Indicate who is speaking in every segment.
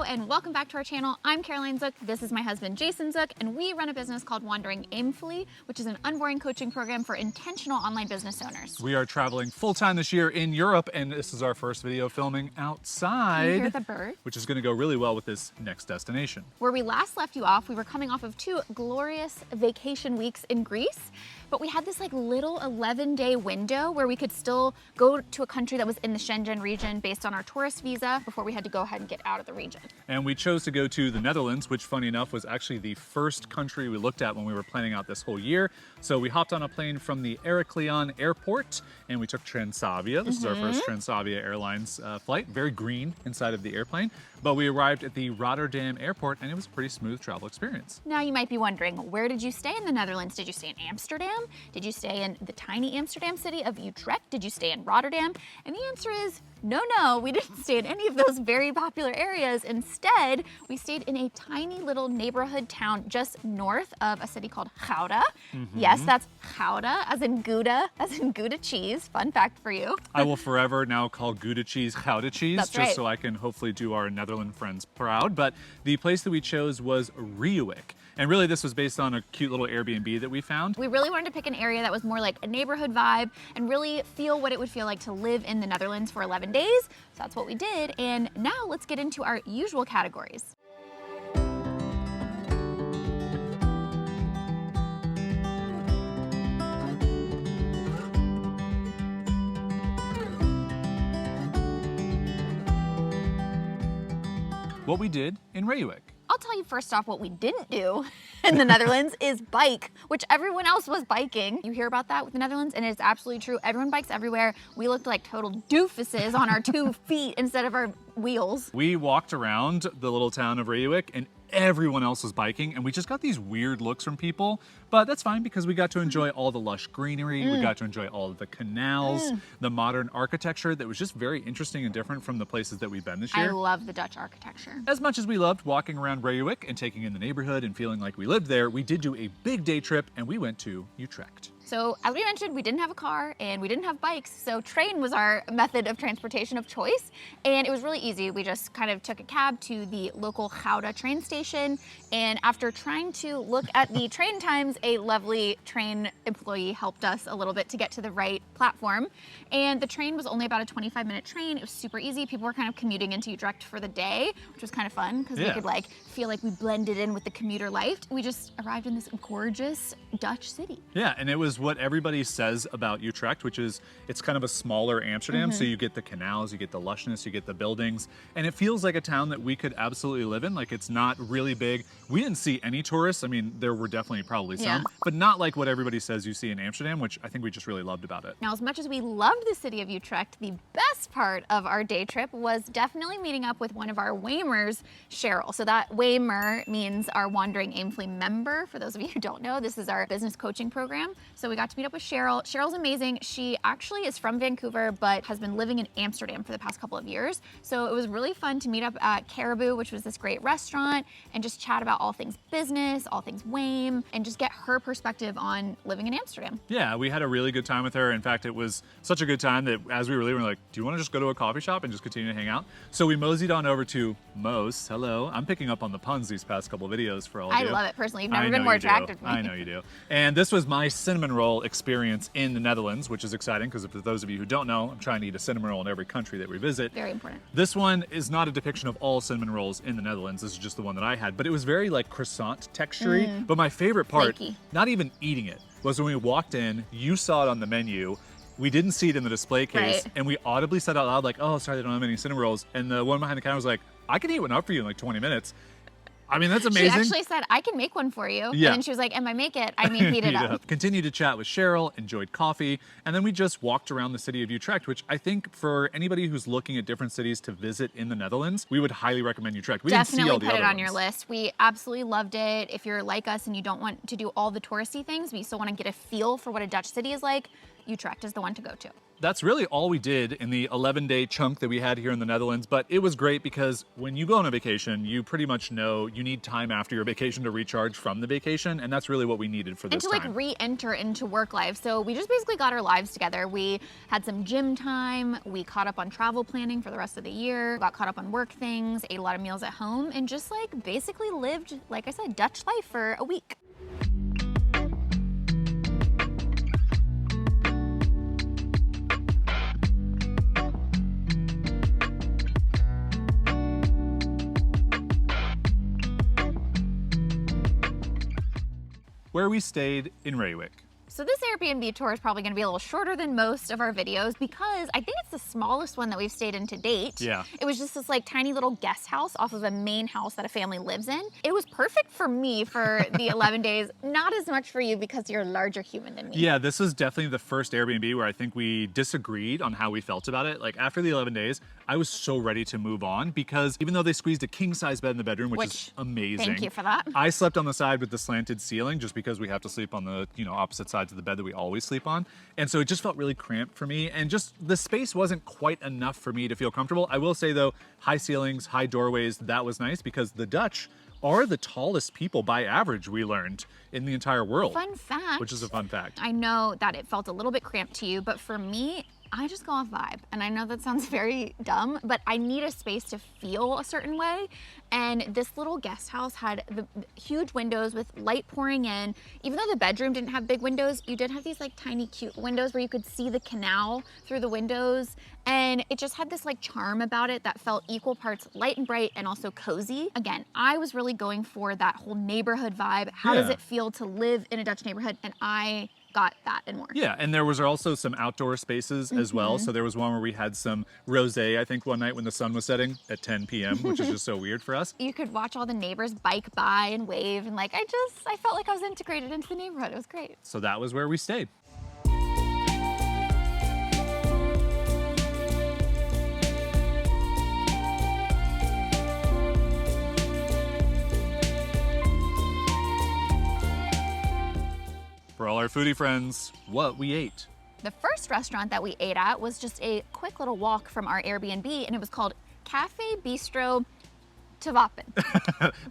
Speaker 1: And welcome back to our channel. I'm Caroline Zook. This is my husband, Jason Zook, and we run a business called Wandering Aimfully, which is an unboring coaching program for intentional online business owners.
Speaker 2: We are traveling full-time this year in Europe, and this is our first video filming outside.
Speaker 1: Can you hear the bird?
Speaker 2: Which is going to go really well with this next destination.
Speaker 1: Where we last left you off, we were coming off of 2 glorious vacation weeks in Greece, but we had this like little 11-day window where we could still go to a country that was in the Schengen region based on our tourist visa before we had to go ahead and get out of the region.
Speaker 2: And we chose to go to the Netherlands, which funny enough was actually the first country we looked at when we were planning out this whole year. So we hopped on a plane from the Heraklion airport and we took Transavia. This is our first Transavia Airlines flight. Very green inside of the airplane. But we arrived at the Rotterdam airport and it was a pretty smooth travel experience.
Speaker 1: Now you might be wondering, where did you stay in the Netherlands? Did you stay in Amsterdam? Did you stay in the tiny Amsterdam city of Utrecht? Did you stay in Rotterdam? And the answer is no, we didn't stay in any of those very popular areas. Instead, we stayed in a tiny little neighborhood town just north of a city called Gouda. Yes, that's Gouda, as in Gouda cheese. Fun fact for you.
Speaker 2: I will forever now call Gouda cheese Gouda cheese,
Speaker 1: That's
Speaker 2: just
Speaker 1: right.
Speaker 2: so I can hopefully do our Netherlands friends proud. But the place that we chose was Reeuwijk. And really this was based on a cute little Airbnb that we found.
Speaker 1: We really wanted to pick an area that was more like a neighborhood vibe and really feel what it would feel like to live in the Netherlands for 11 days. So that's what we did. And now let's get into our usual categories.
Speaker 2: What we did in Reeuwijk.
Speaker 1: I'll tell you first off, what we didn't do in the Netherlands is bike, which everyone else was biking. You hear about that with the Netherlands, and it's absolutely true. Everyone bikes everywhere. We looked like total doofuses on our 2 feet instead of our wheels.
Speaker 2: We walked around the little town of Reeuwijk and everyone else was biking and we just got these weird looks from people, but that's fine because we got to enjoy all the lush greenery, we got to enjoy all of the canals, the modern architecture that was just very interesting and different from the places that we've been this year.
Speaker 1: I love the Dutch architecture.
Speaker 2: As much as we loved walking around Reeuwijk and taking in the neighborhood and feeling like we lived there, we did do a big day trip and we went to Utrecht.
Speaker 1: So as we mentioned, we didn't have a car and we didn't have bikes, so train was our method of transportation of choice. And it was really easy. We just kind of took a cab to the local Gouda train station. And after trying to look at the train times, a lovely train employee helped us a little bit to get to the right platform. And the train was only about a 25-minute train. It was super easy. People were kind of commuting into Utrecht for the day, which was kind of fun because we could like feel like we blended in with the commuter life. We just arrived in this gorgeous Dutch city.
Speaker 2: Yeah, and it was what everybody says about Utrecht, which is it's kind of a smaller Amsterdam. So you get the canals, you get the lushness, you get the buildings, and it feels like a town that we could absolutely live in. Like it's not really big. We didn't see any tourists. I mean, there were definitely probably some, but not like what everybody says you see in Amsterdam, which I think we just really loved about it.
Speaker 1: Now, as much as we loved the city of Utrecht, the best part of our day trip was definitely meeting up with one of our WAIMers, Cheryl. So that WAIMer means our Wandering Aimfully Member. For those of you who don't know, this is our business coaching program. So we got to meet up with Cheryl. Cheryl's amazing. She actually is from Vancouver, but has been living in Amsterdam for the past couple of years. So it was really fun to meet up at Caribou, which was this great restaurant, and just chat about all things business, all things WAIM, and just get her perspective on living in Amsterdam.
Speaker 2: Yeah, we had a really good time with her. In fact, it was such a good time that as we were leaving, we were like, do you want to just go to a coffee shop and just continue to hang out? So we moseyed on over to Mo's. Hello. I'm picking up on the puns these past couple of videos for all of you.
Speaker 1: I love it personally. You've never been more attractive to me.
Speaker 2: I know you do. And this was my cinnamon roll experience in the Netherlands, which is exciting because for those of you who don't know, I'm trying to eat a cinnamon roll in every country that we visit.
Speaker 1: Very important.
Speaker 2: This one is not a depiction of all cinnamon rolls in the Netherlands. This is just the one that I had, but it was very like croissant textury. But my favorite part,
Speaker 1: Flaky.
Speaker 2: not even eating it, was when we walked in, you saw it on the menu, we didn't see it in the display case, and we audibly said out loud like, oh, sorry, they don't have any cinnamon rolls. And the one behind the counter was like, I can eat one up for you in like 20 minutes. I mean, that's amazing.
Speaker 1: She actually said, I can make one for you.
Speaker 2: Yeah.
Speaker 1: And then she was like, and by make it, I mean heat it up.
Speaker 2: Continued to chat with Cheryl, enjoyed coffee, and then we just walked around the city of Utrecht, which I think for anybody who's looking at different cities to visit in the Netherlands, we would highly recommend Utrecht. We didn't see all
Speaker 1: Definitely
Speaker 2: the
Speaker 1: put it
Speaker 2: other
Speaker 1: on your
Speaker 2: ones.
Speaker 1: list. We absolutely loved it. If you're like us and you don't want to do all the touristy things, but you still want to get a feel for what a Dutch city is like, Utrecht is the one to go to.
Speaker 2: That's really all we did in the 11-day chunk that we had here in the Netherlands, but it was great because when you go on a vacation, you pretty much know you need time after your vacation to recharge from the vacation, and that's really what we needed for this time.
Speaker 1: And to like re-enter into work life. So we just basically got our lives together. We had some gym time, we caught up on travel planning for the rest of the year, got caught up on work things, ate a lot of meals at home, and just like basically lived, like I said, Dutch life for a week.
Speaker 2: Where we stayed in Reeuwijk.
Speaker 1: So this Airbnb tour is probably going to be a little shorter than most of our videos because I think it's the smallest one that we've stayed in to date.
Speaker 2: Yeah.
Speaker 1: It was just this like tiny little guest house off of a main house that a family lives in. It was perfect for me for the 11 days, not as much for you because you're a larger human than me.
Speaker 2: Yeah, this is definitely the first Airbnb where I think we disagreed on how we felt about it. Like after the 11 days, I was so ready to move on because even though they squeezed a king-size bed in the bedroom, which is amazing.
Speaker 1: Thank you for that.
Speaker 2: I slept on the side with the slanted ceiling just because we have to sleep on the, opposite sides of the bed that we always sleep on. And so it just felt really cramped for me. And just the space wasn't quite enough for me to feel comfortable. I will say though, high ceilings, high doorways, that was nice because the Dutch are the tallest people by average, we learned, in the entire world.
Speaker 1: Fun fact.
Speaker 2: Which is a fun fact.
Speaker 1: I know that it felt a little bit cramped to you, but for me, I just go off vibe. And I know that sounds very dumb, but I need a space to feel a certain way. And this little guest house had the huge windows with light pouring in. Even though the bedroom didn't have big windows, you did have these like tiny cute windows where you could see the canal through the windows. And it just had this like charm about it that felt equal parts light and bright and also cozy. Again, I was really going for that whole neighborhood vibe. How does it feel to live in a Dutch neighborhood? And I got that and more.
Speaker 2: Yeah, and there was also some outdoor spaces as well. So there was one where we had some rosé, I think, one night when the sun was setting at 10 p.m., which is just so weird for us.
Speaker 1: You could watch all the neighbors bike by and wave, and like I felt like I was integrated into the neighborhood. It was great.
Speaker 2: So that was where we stayed. For all our foodie friends, what we ate.
Speaker 1: The first restaurant that we ate at was just a quick little walk from our Airbnb, and it was called Café Bistro Twappen.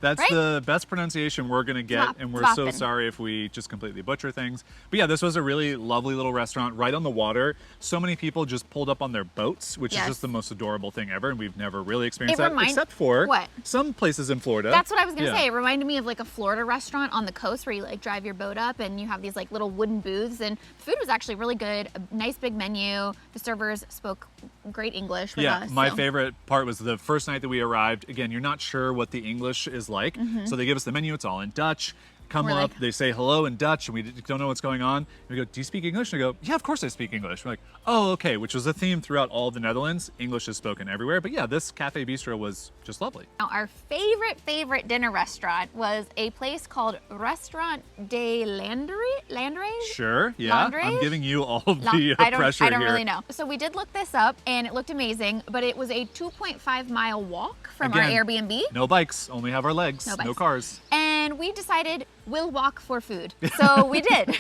Speaker 2: That's
Speaker 1: right?
Speaker 2: The best pronunciation we're gonna get, and we're so sorry if we just completely butcher things. But yeah, this was a really lovely little restaurant right on the water. So many people just pulled up on their boats, which is just the most adorable thing ever, and we've never really experienced that, except for some places in Florida.
Speaker 1: That's what I was gonna say. It reminded me of like a Florida restaurant on the coast where you like drive your boat up and you have these like little wooden booths, and food was actually really good. A nice big menu. The servers spoke great English with us.
Speaker 2: My favorite part was the first night that we arrived. Again, you're not sure what the English is like. So they give us the menu, it's all in Dutch. Come up, they say hello in Dutch, and we don't know what's going on. And we go, do you speak English? And they go, yeah, of course I speak English. We're like, oh, okay, which was a theme throughout all of the Netherlands. English is spoken everywhere. But yeah, this Café Bistro was just lovely.
Speaker 1: Now, our favorite dinner restaurant was a place called Restaurant de Landry?
Speaker 2: Sure, yeah.
Speaker 1: Landry?
Speaker 2: I'm giving you all of the pressure
Speaker 1: I don't
Speaker 2: here.
Speaker 1: really know. So we did look this up, and it looked amazing, but it was a 2.5-mile walk from our Airbnb.
Speaker 2: No bikes, only have our legs, no cars.
Speaker 1: And we decided we'll walk for food. So we did.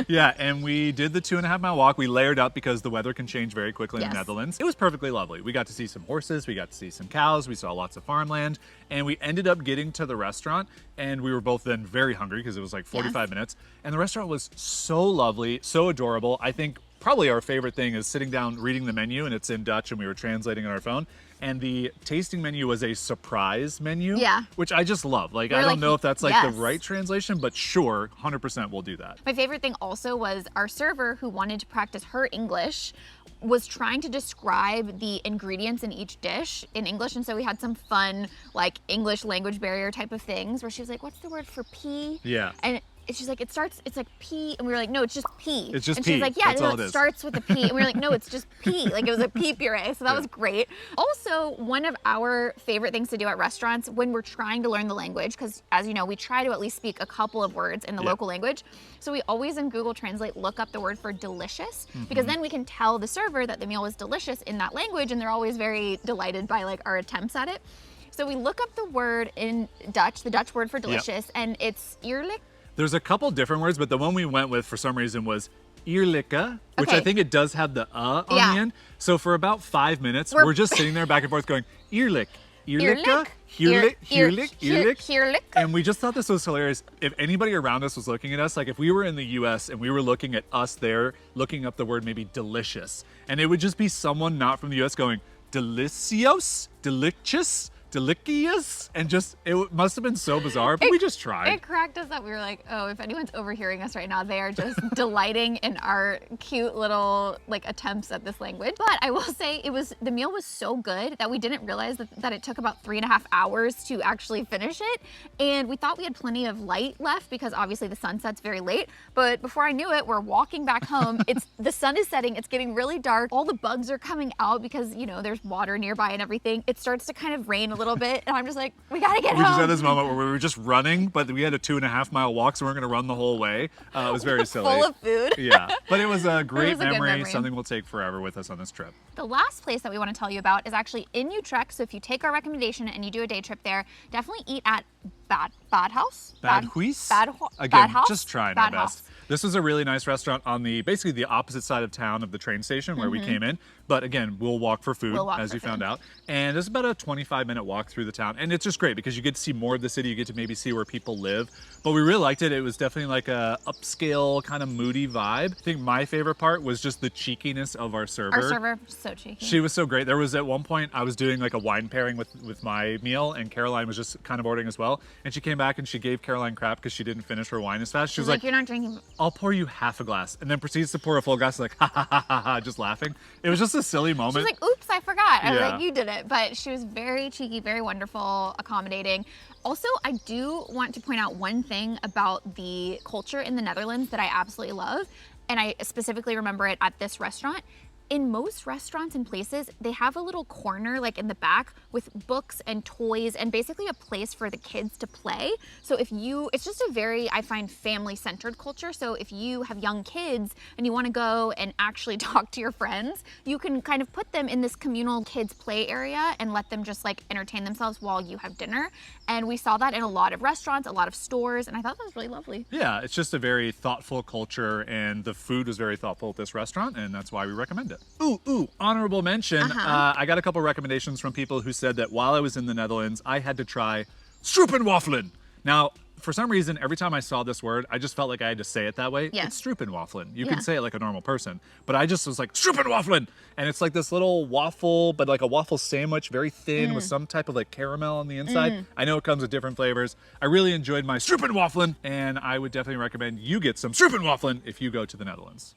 Speaker 2: Yeah, and we did the 2.5-mile walk. We layered up because the weather can change very quickly in the Netherlands. It was perfectly lovely. We got to see some horses, we got to see some cows, we saw lots of farmland, and we ended up getting to the restaurant, and we were both then very hungry because it was like 45 minutes. And the restaurant was so lovely, so adorable. I think probably our favorite thing is sitting down, reading the menu, and it's in Dutch, and we were translating on our phone. And the tasting menu was a surprise menu, which I just love. Like, I don't know if that's like the right translation, but sure, 100% we'll do that.
Speaker 1: My favorite thing also was our server, who wanted to practice her English, was trying to describe the ingredients in each dish in English. And so we had some fun, like, English language barrier type of things where she was like, what's the word for pea?
Speaker 2: Yeah.
Speaker 1: And she's like, it's like pea. And we were like, no, it's just pea.
Speaker 2: It's just
Speaker 1: and
Speaker 2: pea.
Speaker 1: She's like, yeah,
Speaker 2: that's
Speaker 1: no,
Speaker 2: all
Speaker 1: it starts with a P. And we were like, no, it's just pea. Like, it was a pea puree. So that was great. Also, one of our favorite things to do at restaurants when we're trying to learn the language, because as you know, we try to at least speak a couple of words in the local language. So we always in Google Translate look up the word for delicious, because then we can tell the server that the meal is delicious in that language, and they're always very delighted by like our attempts at it. So we look up the word in Dutch, the Dutch word for delicious, and it's eerlijk.
Speaker 2: There's a couple different words, but the one we went with for some reason was Eerlijke, which I
Speaker 1: Okay.
Speaker 2: think it does have the on
Speaker 1: Yeah.
Speaker 2: the end. So for about 5 minutes, we're just sitting there back and forth going, eerlijk, eerlijke, eerlijk, eerlijk, eerlijk.
Speaker 1: Heerlijk.
Speaker 2: And we just thought this was hilarious. If anybody around us was looking at us, like if we were in the US and we were looking at us there, looking up the word maybe delicious, and it would just be someone not from the US going, delicios, delicious, delicious, and just, it must have been so bizarre, but we just tried.
Speaker 1: It cracked us up. We were like, oh, if anyone's overhearing us right now, they are just delighting in our cute little like attempts at this language. But I will say the meal was so good that we didn't realize that it took about 3.5 hours to actually finish it. And we thought we had plenty of light left because obviously the sun sets very late. But before I knew it, we're walking back home. The sun is setting, it's getting really dark. All the bugs are coming out because, you know, there's water nearby and everything. It starts to kind of rain a little bit. And I'm just like, we gotta get
Speaker 2: We just
Speaker 1: home.
Speaker 2: had this moment where we were just running, but we had a 2.5 mile walk, so we weren't gonna run the whole way. It was very silly.
Speaker 1: Full of food.
Speaker 2: Yeah, but it was a great
Speaker 1: was a good
Speaker 2: memory,
Speaker 1: memory.
Speaker 2: something we'll take forever with us on this trip.
Speaker 1: The last place that we want to tell you about is actually in Utrecht. So if you take our recommendation and you do a day trip there, definitely eat at Badhuis.
Speaker 2: Badhuis?
Speaker 1: Badhuis.
Speaker 2: Again, just trying our
Speaker 1: Badhuis.
Speaker 2: best. This was a really nice restaurant on basically the opposite side of town of the train station where we came in. But again, we'll walk for food, as you found out. And it's about a 25-minute walk through the town. And it's just great because you get to see more of the city. You get to maybe see where people live. But we really liked it. It was definitely like a upscale, kind of moody vibe. I think my favorite part was just the cheekiness of our server.
Speaker 1: Our server, so cheeky.
Speaker 2: She was so great. There was at one point I was doing like a wine pairing with my meal, and Caroline was just kind of ordering as well. And she came back and she gave Caroline crap because she didn't finish her wine as fast. She was like,
Speaker 1: you're not drinking.
Speaker 2: I'll pour you half a glass, and then proceeds to pour a full glass, like ha ha ha ha ha, just laughing. It was just a silly moment.
Speaker 1: She's like, oops, I forgot. I was
Speaker 2: Yeah.
Speaker 1: like, you did it. But she was very cheeky, very wonderful, accommodating. Also, I do want to point out one thing about the culture in the Netherlands that I absolutely love, and I specifically remember it at this restaurant. In most restaurants and places, they have a little corner like in the back with books and toys and basically a place for the kids to play. So it's just a very, I find, family-centered culture. So if you have young kids and you want to go and actually talk to your friends, you can kind of put them in this communal kids play area and let them just like entertain themselves while you have dinner. And we saw that in a lot of restaurants, a lot of stores, and I thought that was really lovely.
Speaker 2: Yeah, it's just a very thoughtful culture, and the food was very thoughtful at this restaurant, and that's why we recommend it. Ooh, honorable mention. I got a couple recommendations from people who said that while I was in the Netherlands, I had to try stroopwafelen. Now, for some reason, every time I saw this word, I just felt like I had to say it that way.
Speaker 1: Yeah.
Speaker 2: It's stroopwafelen. You
Speaker 1: Yeah.
Speaker 2: can say it like a normal person, but I just was like, stroopwafelen! And it's like this little waffle, but like a waffle sandwich, very thin with some type of like caramel on the inside. I know it comes with different flavors. I really enjoyed my stroopwafelen, and I would definitely recommend you get some stroopwafelen if you go to the Netherlands.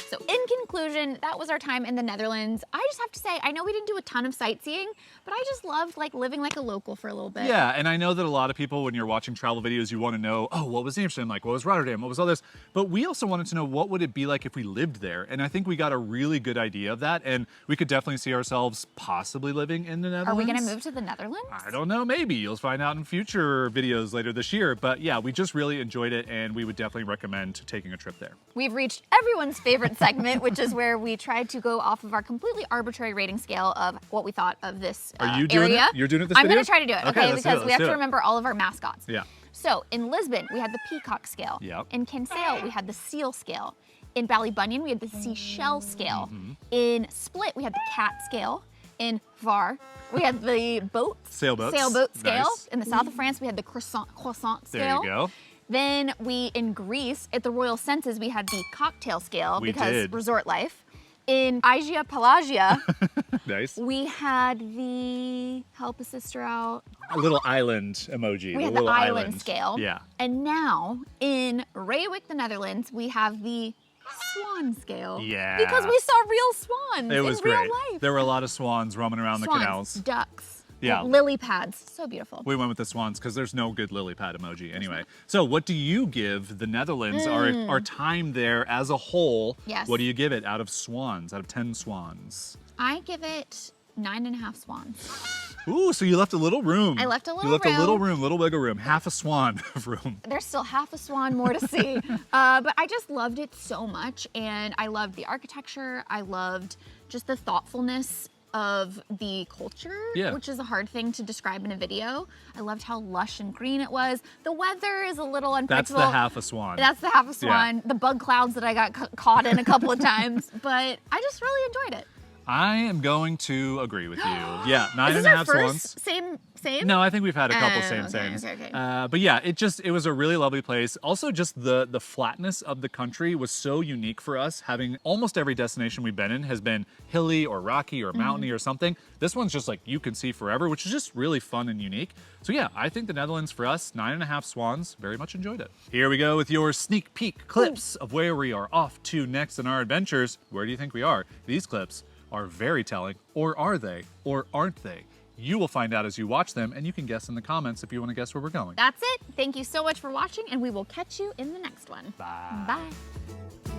Speaker 1: So in conclusion, that was our time in the Netherlands. I just have to say, I know we didn't do a ton of sightseeing, but I just loved like living like a local for a little bit.
Speaker 2: Yeah, and I know that a lot of people, when you're watching travel videos, you want to know, oh, what was Amsterdam like? What was Rotterdam? What was all this? But we also wanted to know, what would it be like if we lived there? And I think we got a really good idea of that, and we could definitely see ourselves possibly living in the Netherlands.
Speaker 1: Are we gonna move to the Netherlands?
Speaker 2: I don't know, maybe. You'll find out in future videos later this year. But yeah, we just really enjoyed it, and we would definitely recommend taking a trip there.
Speaker 1: We've reached everyone's favorite segment, which is where we tried to go off of our completely arbitrary rating scale of what we thought of this
Speaker 2: Are you doing
Speaker 1: area.
Speaker 2: it? You're doing it this
Speaker 1: I'm
Speaker 2: video?
Speaker 1: gonna try to do it, okay?
Speaker 2: let's do
Speaker 1: Because
Speaker 2: it,
Speaker 1: we have
Speaker 2: let's
Speaker 1: to
Speaker 2: do it.
Speaker 1: remember all of our mascots.
Speaker 2: Yeah.
Speaker 1: So in Lisbon, we had the peacock scale.
Speaker 2: Yep.
Speaker 1: In Kinsale, we had the seal scale. In Ballybunion, we had the seashell scale.
Speaker 2: Mm-hmm.
Speaker 1: In Split, we had the cat scale. In Var, we had the
Speaker 2: Sailboats.
Speaker 1: sailboat scale.
Speaker 2: Nice.
Speaker 1: In the south of France, we had the croissant
Speaker 2: There
Speaker 1: scale.
Speaker 2: you go.
Speaker 1: Then in Greece, at the Royal Senses, we had the cocktail scale
Speaker 2: We
Speaker 1: because
Speaker 2: did.
Speaker 1: resort life. In Asia Pelagia,
Speaker 2: Nice.
Speaker 1: we had help a sister out.
Speaker 2: A little island emoji.
Speaker 1: We had the
Speaker 2: little
Speaker 1: island scale.
Speaker 2: Yeah.
Speaker 1: And now in Reeuwijk, the Netherlands, we have the swan scale.
Speaker 2: Yeah.
Speaker 1: Because we saw real swans
Speaker 2: It was
Speaker 1: in real
Speaker 2: great.
Speaker 1: life.
Speaker 2: There were a lot of swans roaming around
Speaker 1: Swans,
Speaker 2: the canals.
Speaker 1: ducks,
Speaker 2: Yeah.
Speaker 1: lily pads. So beautiful.
Speaker 2: We went with the swans because there's no good lily pad emoji anyway. So what do you give the Netherlands, our time there as a whole?
Speaker 1: Yes.
Speaker 2: What do you give it out of swans, out of 10 swans?
Speaker 1: I give it 9.5 swans.
Speaker 2: Ooh, so you left a little room.
Speaker 1: I left a little
Speaker 2: You left
Speaker 1: room.
Speaker 2: a little room, little wiggle room, half a swan of room.
Speaker 1: There's still half a swan more to see. But I just loved it so much. And I loved the architecture. I loved just the thoughtfulness of the culture, which is a hard thing to describe in a video. I loved how lush and green it was. The weather is a little unpredictable.
Speaker 2: That's the half a swan.
Speaker 1: That's the half a swan. The bug clouds that I got caught in a couple of times, but I just really enjoyed it.
Speaker 2: I am going to agree with you. Yeah,
Speaker 1: Is this
Speaker 2: 9.5
Speaker 1: our
Speaker 2: swans.
Speaker 1: first same?
Speaker 2: No, I think we've had a couple
Speaker 1: Okay,
Speaker 2: sames.
Speaker 1: okay.
Speaker 2: But yeah, it was a really lovely place. Also, just the flatness of the country was so unique for us. Having almost every destination we've been in has been hilly or rocky or mountainy or something. This one's just like you can see forever, which is just really fun and unique. So yeah, I think the Netherlands for us, 9.5 swans, very much enjoyed it. Here we go with your sneak peek clips of where we are off to next in our adventures. Where do you think we are? These clips are very telling, or are they, or aren't they? You will find out as you watch them, and you can guess in the comments if you want to guess where we're going.
Speaker 1: That's it. Thank you so much for watching, and we will catch you in the next one.
Speaker 2: Bye.
Speaker 1: Bye.